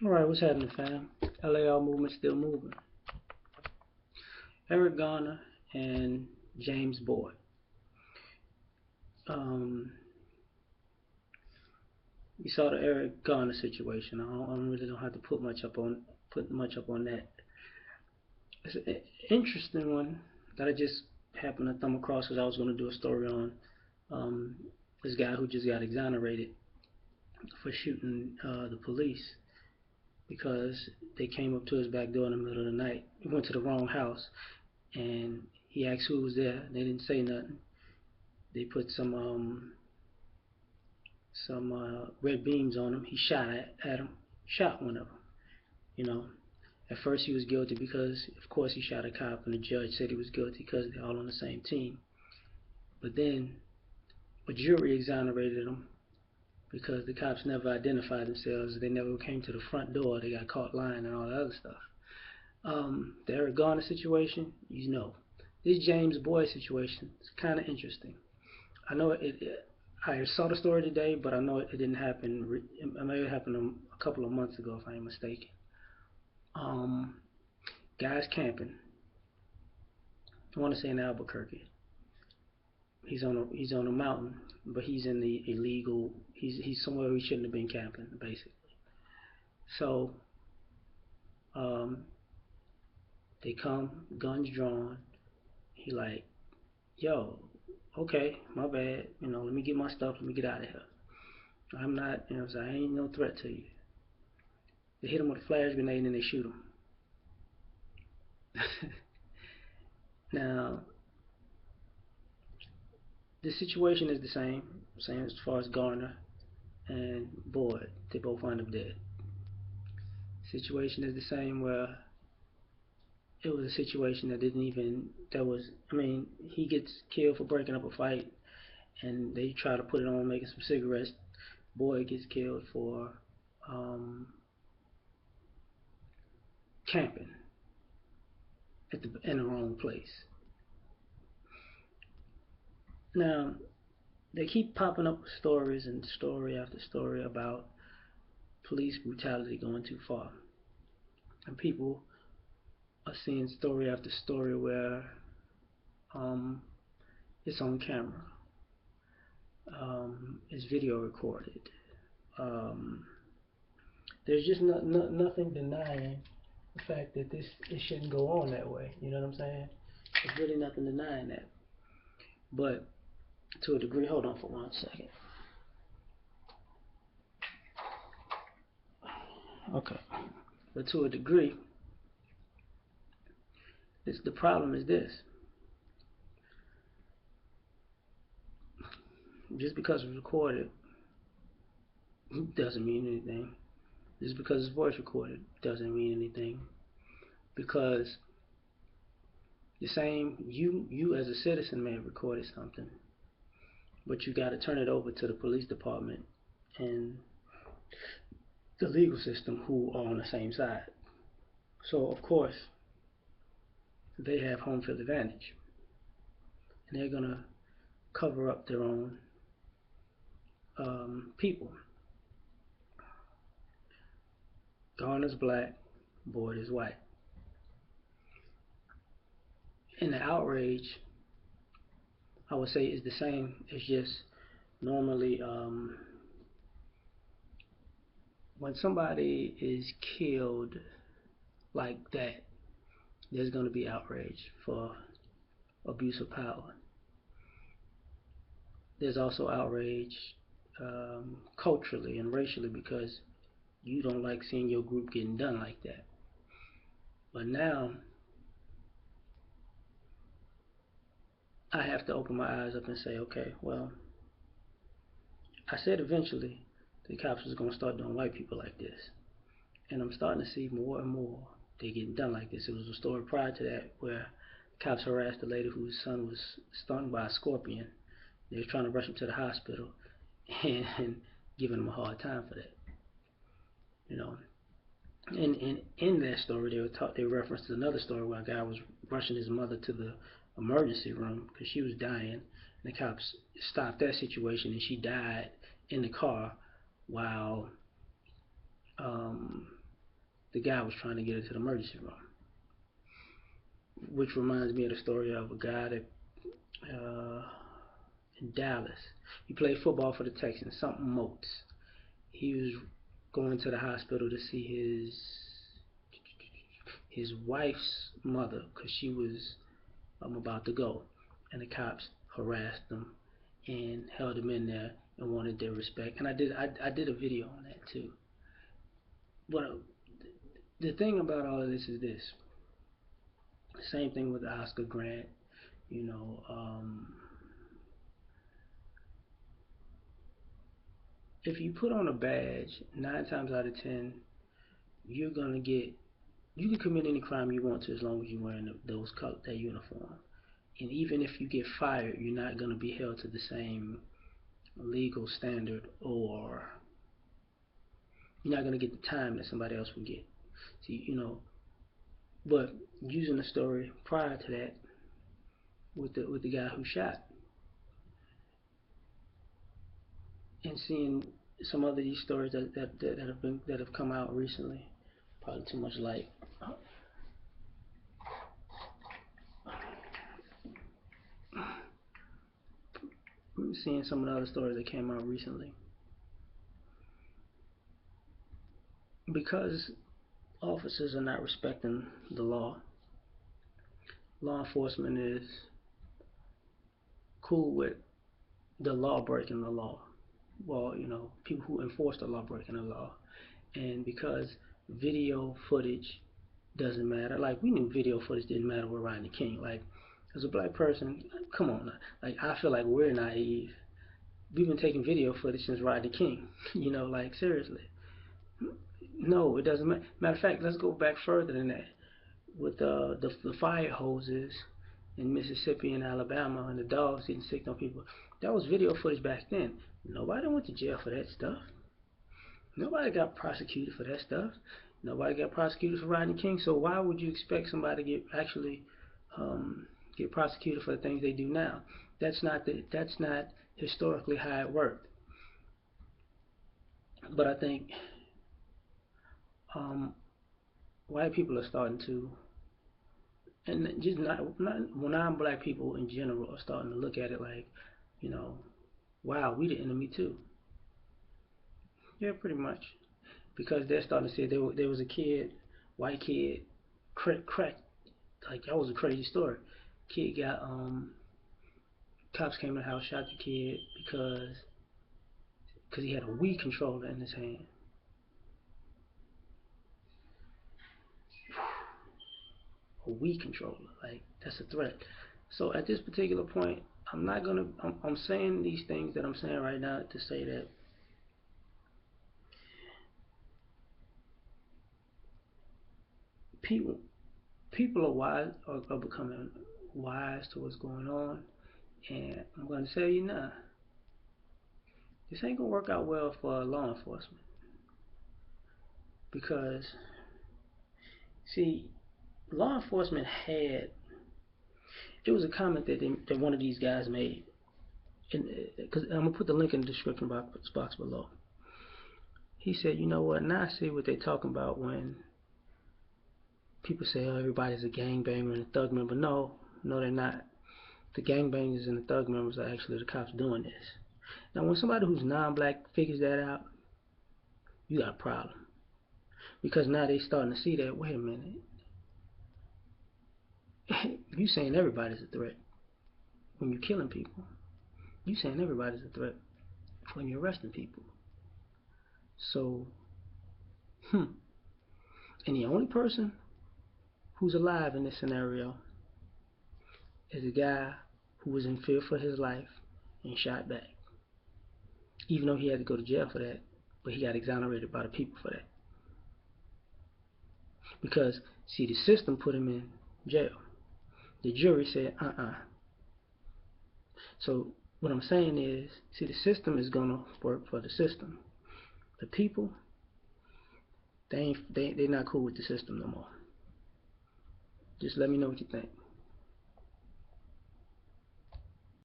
Alright, what's happening, fam? L.A.R movement still moving. Eric Garner and James Boyd. Um, you saw the Eric Garner situation. I really don't have to put much up on that. It's an interesting one that I just happened to come across because I was going to do a story on um, this guy who just got exonerated for shooting the police because they came up to his back door in the middle of the night. He went to the wrong house and he asked who was there. They didn't say nothing. They put some red beams on him. He shot at him, shot one of them. You know, at first he was guilty because, of course, he shot a cop, and the judge said he was guilty because they're all on the same team. But then a jury exonerated him because the cops never identified themselves. They never came to the front door. They got caught lying and all that other stuff. The Eric Garner situation, you know. This James Boyd situation is kind of interesting. I know I saw the story today, but I know it didn't happen. I know it happened a couple of months ago, if I ain't mistaken. Um, Guy's camping. I want to say in Albuquerque. He's on a mountain, but he's in the illegal. He's somewhere he shouldn't have been camping, basically. So um, they come, guns drawn. He like, yo, okay, my bad. Let me get my stuff. Let me get out of here. I'm not, so I ain't no threat to you. They hit him with a flash grenade and they shoot him. Now, the situation is the same as far as Garner and Boyd. They both wind up dead. Situation is the same where it was a situation that didn't even that was. I mean, he gets killed for breaking up a fight, and they try to put it on making some cigarettes. Boyd gets killed for um, camping in the wrong place. Now, they keep popping up with stories and story after story about police brutality going too far. And people are seeing story after story where um, it's on camera, it's video recorded. Um, there's just nothing denying the fact that it shouldn't go on that way. You know what I'm saying? There's really nothing denying that. But to a degree, hold on for 1 second. Okay. But to a degree, the problem is this: just because it's recorded doesn't mean anything. Just because it's voice recorded doesn't mean anything. Because the same you as a citizen may have recorded something, but you got to turn it over to the police department and the legal system who are on the same side. So of course they have home field advantage, and they're gonna cover up their own people. Garner's black, Boyd is white, and the outrage I would say is the same. It's just normally when somebody is killed like that, there's going to be outrage for abuse of power. There's also outrage culturally and racially because you don't like seeing your group getting done like that. But now I have to open my eyes up and say, okay, well, I said eventually the cops was going to start doing white people like this. And I'm starting to see more and more they getting done like this. It was a story prior to that where cops harassed a lady whose son was stung by a scorpion. They were trying to rush him to the hospital and giving him a hard time for that. You know, in that story, they referenced another story where a guy was rushing his mother to the emergency room because she was dying. And the cops stopped that situation, and she died in the car while the guy was trying to get into the emergency room. Which reminds me of the story of a guy that in Dallas. He played football for the Texans, something Moats. He was going to the hospital to see his wife's mother because she was about to go, and the cops harassed him and held him in there and wanted their respect. And I did a video on that too. But the thing about all of this is this. Same thing with the Oscar grant. You know, if you put on a badge, 9 times out of 10, you're gonna get. You can commit any crime you want to as long as you're wearing that uniform. And even if you get fired, you're not gonna be held to the same legal standard, or you're not gonna get the time that somebody else will get. See, but using the story prior to that with the guy who shot, and seeing some other these stories that have come out recently, probably too much light. Seeing some of the other stories that came out recently, because officers are not respecting the law. Law enforcement is cool with the law breaking the law. Well, people who enforce the law breaking the law. And because video footage doesn't matter, like we knew video footage didn't matter with Rodney King. Like, as a black person, come on, like I feel like we're naive. We've been taking video footage since Rodney King. Like seriously. No, it doesn't matter. Matter of fact, let's go back further than that. With the fire hoses in Mississippi and Alabama and the dogs getting sick on people. That was video footage back then. Nobody went to jail for that stuff. Nobody got prosecuted for that stuff. Nobody got prosecuted for Rodney King. So why would you expect somebody to get prosecuted for the things they do now? That's not historically how it worked. But I think white people are starting to, and just not non-black people in general are starting to look at it like, wow, we the enemy too. Yeah, pretty much, because they're starting to say there was a kid, white kid, crack, like that was a crazy story. Kid got cops came to the house, shot the kid because he had a weed controller in his hand. A weed controller, like that's a threat. So at this particular point, I'm saying these things that I'm saying right now to say that people are wise, are becoming wise to what's going on, and I'm going to tell you now, this ain't gonna work out well for law enforcement, because see, law enforcement had, there was a comment that one of these guys made, and because I'm gonna put the link in the description box below. He said, you know what? Now I see what they're talking about when people say, oh, everybody's a gangbanger and a thug member. No, they're not. The gangbangers and the thug members are actually the cops doing this. Now, when somebody who's non-black figures that out, you got a problem. Because now they starting to see that, wait a minute, you saying everybody's a threat when you're killing people. You saying everybody's a threat when you're arresting people. So, and the only person who's alive in this scenario is a guy who was in fear for his life and shot back. Even though he had to go to jail for that, but he got exonerated by the people for that. Because, see, the system put him in jail. The jury said, So what I'm saying is, see, the system is gonna work for the system. The people, they're not cool with the system no more. Just let me know what you think.